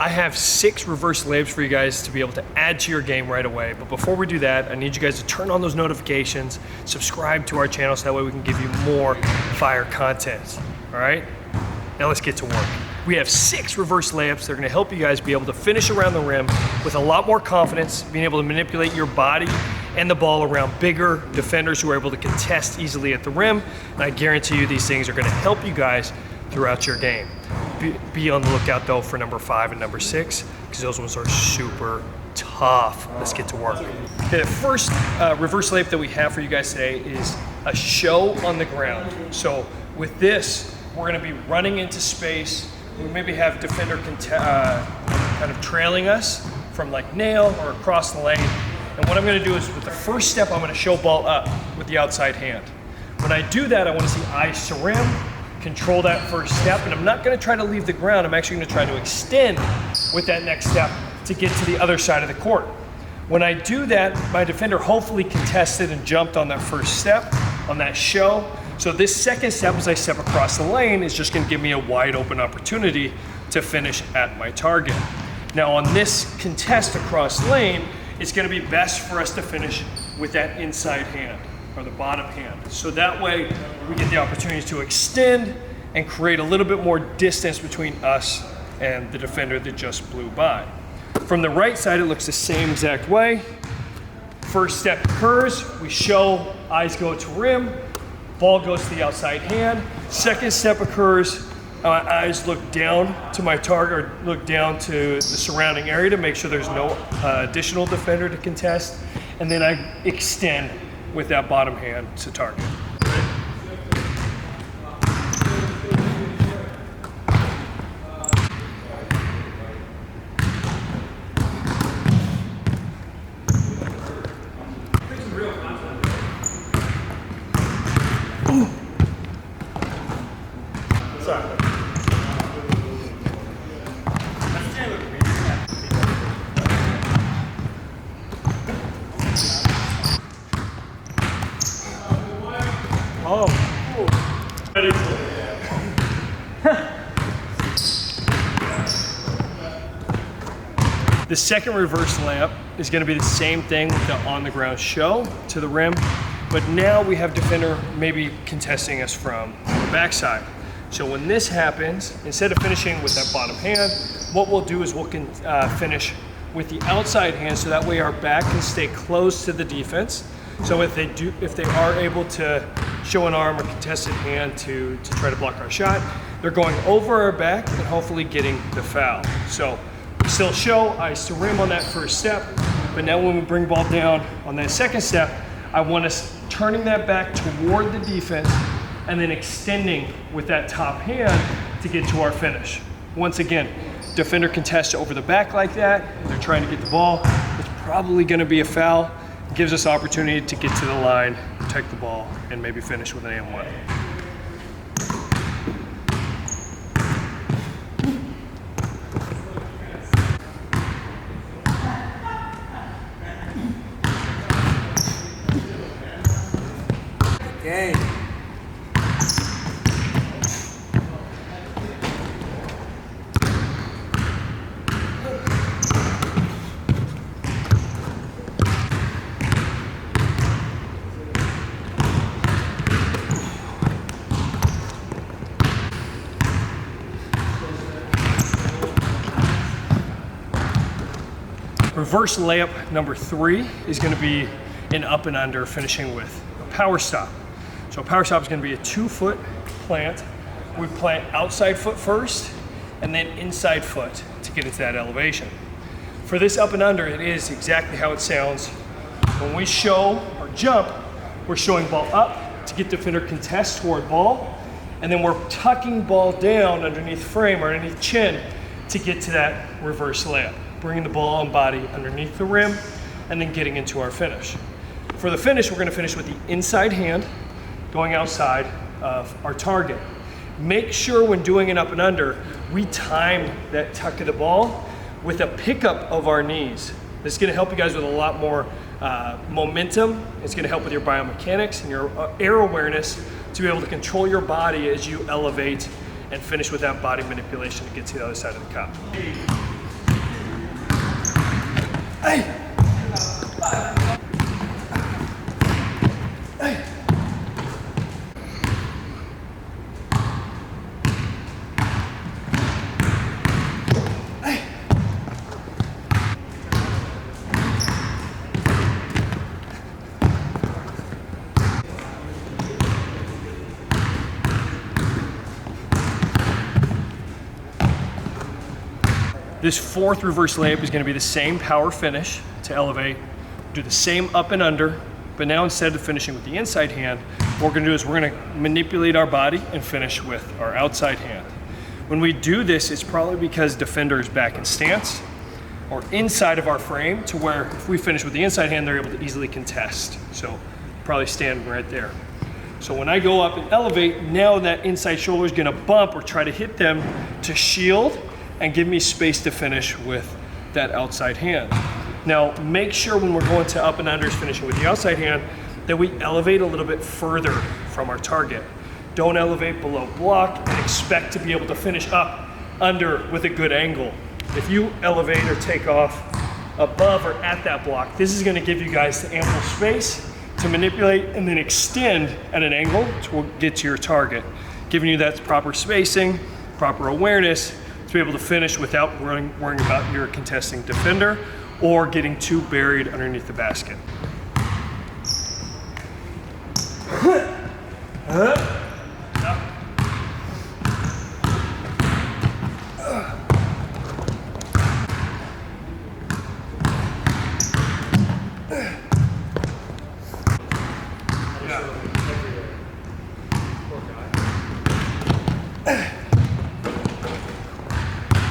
I have 6 reverse layups for you guys to be able to add to your game right away. But before we do that, I need you guys to turn on those notifications, subscribe to our channel so that way we can give you more fire content, all right? Now let's get to work. We have 6 reverse layups that are gonna help you guys be able to finish around the rim with a lot more confidence, being able to manipulate your body and the ball around bigger defenders who are able to contest easily at the rim. And I guarantee you these things are gonna help you guys throughout your game. Be on the lookout though for number 5 and number 6, because those ones are super tough. Let's get to work. Okay, the first reverse layup that we have for you guys today is a show on the ground. So with this, we're gonna be running into space. We maybe have defender kind of trailing us from like nail or across the lane. And what I'm gonna do is with the first step, I'm gonna show ball up with the outside hand. When I do that, I wanna see eyes to rim, control that first step, and I'm not gonna try to leave the ground. I'm actually gonna try to extend with that next step to get to the other side of the court. When I do that, my defender hopefully contested and jumped on that first step, on that show. So this second step, as I step across the lane, is just gonna give me a wide open opportunity to finish at my target. Now on this contest across lane, it's gonna be best for us to finish with that inside hand, or the bottom hand. So that way we get the opportunity to extend and create a little bit more distance between us and the defender that just blew by. From the right side, it looks the same exact way. First step occurs, we show, eyes go to rim, ball goes to the outside hand. Second step occurs, eyes look down to my target, or look down to the surrounding area to make sure there's no additional defender to contest. And then I extend with that bottom hand to target. The second reverse layup is going to be the same thing with the on the ground show to the rim, but now we have defender maybe contesting us from the backside. So when this happens, instead of finishing with that bottom hand, what we'll do is we'll finish with the outside hand, so that way our back can stay close to the defense. So if they are able to show an arm or contested hand to try to block our shot, they're going over our back and hopefully getting the foul. So we still show, eyes to rim on that first step, but now when we bring ball down on that second step, I want us turning that back toward the defense and then extending with that top hand to get to our finish. Once again, defender contests over the back like that, they're trying to get the ball, it's probably gonna be a foul. It gives us opportunity to get to the line, protect the ball, and maybe finish with an and-one. Okay. Reverse layup number 3 is going to be an up and under, finishing with a power stop. So a power stop is going to be a 2-foot plant. We plant outside foot first and then inside foot to get into that elevation. For this up and under, it is exactly how it sounds. When we show or jump, we're showing ball up to get defender contest toward ball, and then we're tucking ball down underneath frame or underneath chin to get to that reverse layup, bringing the ball and body underneath the rim and then getting into our finish. For the finish, we're going to finish with the inside hand going outside of our target. Make sure when doing an up and under, we time that tuck of the ball with a pickup of our knees. This is going to help you guys with a lot more momentum. It's going to help with your biomechanics and your air awareness to be able to control your body as you elevate and finish with that body manipulation to get to the other side of the cup. This fourth reverse layup is going to be the same power finish to elevate. Do the same up and under, but now instead of finishing with the inside hand, what we're going to do is we're going to manipulate our body and finish with our outside hand. When we do this, it's probably because defender is back in stance or inside of our frame, to where if we finish with the inside hand, they're able to easily contest. So probably stand right there. So when I go up and elevate, now that inside shoulder is going to bump or try to hit them to shield and give me space to finish with that outside hand. Now, make sure when we're going to up and unders finishing with the outside hand that we elevate a little bit further from our target. Don't elevate below block and expect to be able to finish up under with a good angle. If you elevate or take off above or at that block, this is gonna give you guys the ample space to manipulate and then extend at an angle to get to your target, giving you that proper spacing, proper awareness, to be able to finish without worrying about your contesting defender or getting too buried underneath the basket.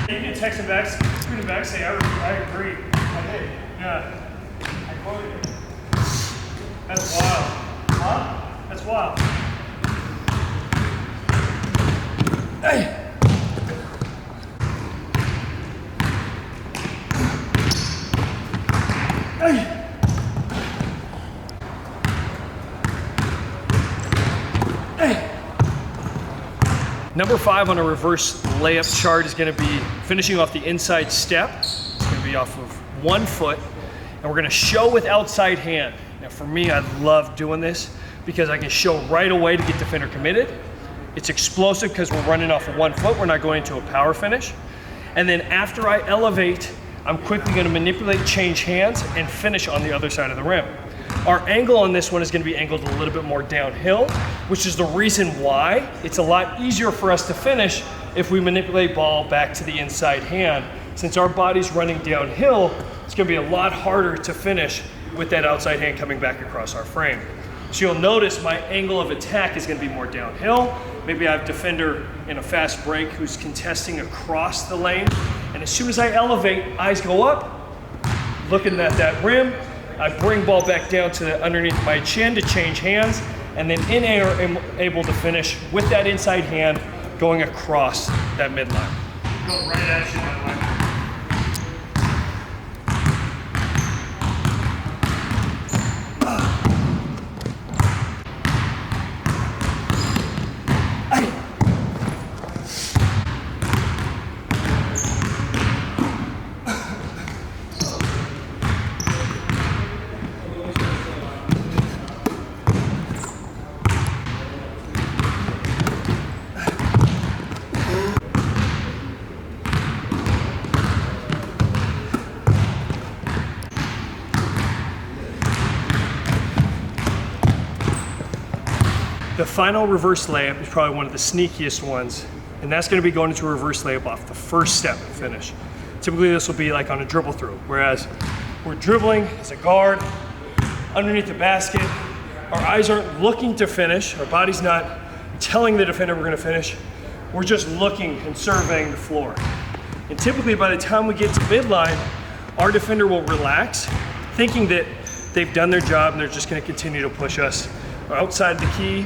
You can text him back, screen him back, say, I agree. I did. Yeah. I quoted it. That's wild. Huh? That's wild. Hey! Hey! Number 5 on a reverse layup chart is going to be finishing off the inside step. It's going to be off of 1 foot, and we're going to show with outside hand. Now for me, I love doing this because I can show right away to get defender committed. It's explosive because we're running off of 1 foot. We're not going into a power finish. And then after I elevate, I'm quickly going to manipulate, change hands, and finish on the other side of the rim. Our angle on this one is going to be angled a little bit more downhill, which is the reason why it's a lot easier for us to finish if we manipulate ball back to the inside hand. Since our body's running downhill, it's going to be a lot harder to finish with that outside hand coming back across our frame. So you'll notice my angle of attack is going to be more downhill. Maybe I have defender in a fast break who's contesting across the lane. And as soon as I elevate, eyes go up, looking at that rim. I bring ball back down to underneath my chin to change hands, and then in air I'm able to finish with that inside hand going across that midline. Go right at you, by the way. The final reverse layup is probably one of the sneakiest ones, and that's going to be going into a reverse layup off the first step and finish. Typically this will be like on a dribble through, whereas we're dribbling as a guard underneath the basket. Our eyes aren't looking to finish, our body's not telling the defender we're going to finish, we're just looking and surveying the floor. And typically by the time we get to midline, our defender will relax, thinking that they've done their job and they're just going to continue to push us outside the key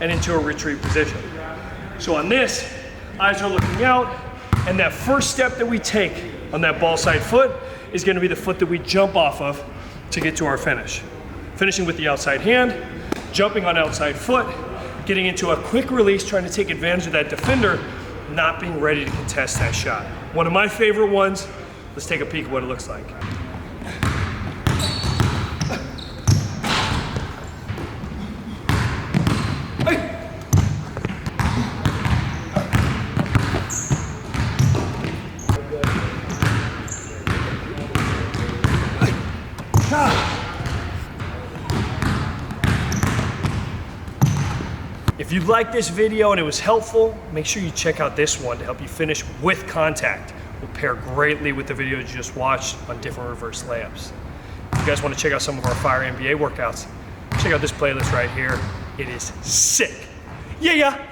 and into a retreat position. So on this, eyes are looking out, and that first step that we take on that ball side foot is going to be the foot that we jump off of to get to our finish. Finishing with the outside hand, jumping on outside foot, getting into a quick release, trying to take advantage of that defender not being ready to contest that shot. One of my favorite ones. Let's take a peek at what it looks like. If you like this video and it was helpful, make sure you check out this one to help you finish with contact. Will pair greatly with the video you just watched on different reverse layups. If you guys want to check out some of our Fire NBA workouts, check out this playlist right here. It is sick. Yeah.